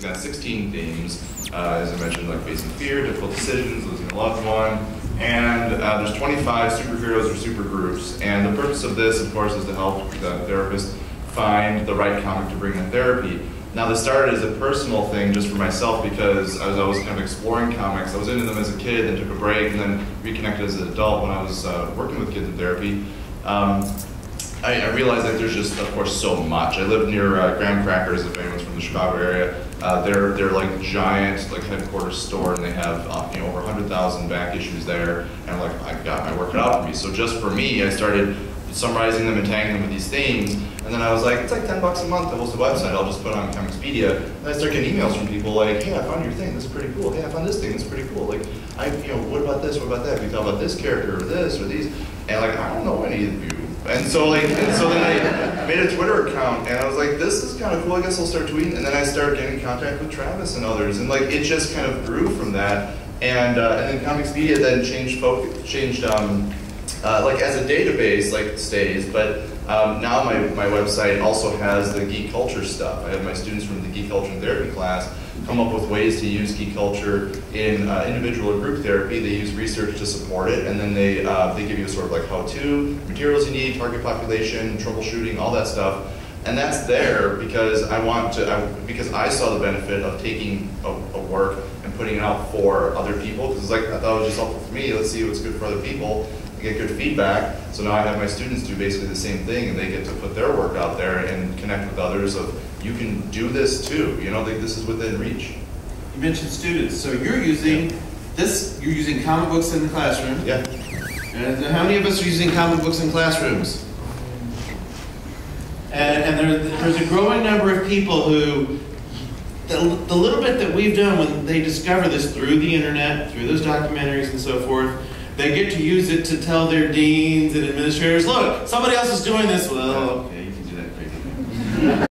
It's got 16 themes, as I mentioned, like facing fear, difficult decisions, losing a loved one, and there's 25 superheroes or supergroups. And the purpose of this, of course, is to help the therapist find the right comic to bring in therapy. Now, this started as a personal thing just for myself because I was always kind of exploring comics. I was into them as a kid, then took a break, and then reconnected as an adult when I was working with kids in therapy. I realized that there's just, of course, so much. I live near Graham Crackers, if anyone's from the Chicago area. They're like giant, like headquarters store, and they have over 100,000 back issues there. And like, I got my work cut out for me. So just for me, I started summarizing them and tagging them with these themes. And then I was like, it's like $10 a month to host a website. I'll just put it on ComicsPedia. And I start getting emails from people like, hey, I found your thing. This is pretty cool. Hey, I found this thing. This is pretty cool. Like, what about this? What about that? Have you thought about this character or this or these? And like, I don't know any of you. And so then I made a Twitter account, and I was like, this is kind of cool. I guess I'll start tweeting. And then I started getting in contact with Travis and others, and like it just kind of grew from that. And then ComicsPedia then changed like as a database, like stays, but now my website also has the geek culture stuff. I have my students from the geek culture and therapy class come up with ways to use geek culture in individual or group therapy. They use research to support it, and then they give you a sort of like how-to, materials you need, target population, troubleshooting, all that stuff. And that's there because because I saw the benefit of taking a work and putting it out for other people, because it's like, I thought it was just helpful for me. Let's see what's good for other people. Get good feedback. So now I have my students do basically the same thing, and they get to put their work out there and connect with others of, you can do this too, like this is within reach. You mentioned students, so you're using you're using comic books in the classroom. Yeah. And how many of us are using comic books in classrooms? And there's a growing number of people who, the little bit that we've done when they discover this through the internet, through those documentaries and so forth, they get to use it to tell their deans and administrators, look, somebody else is doing this. Well, okay, you can do that crazy thing.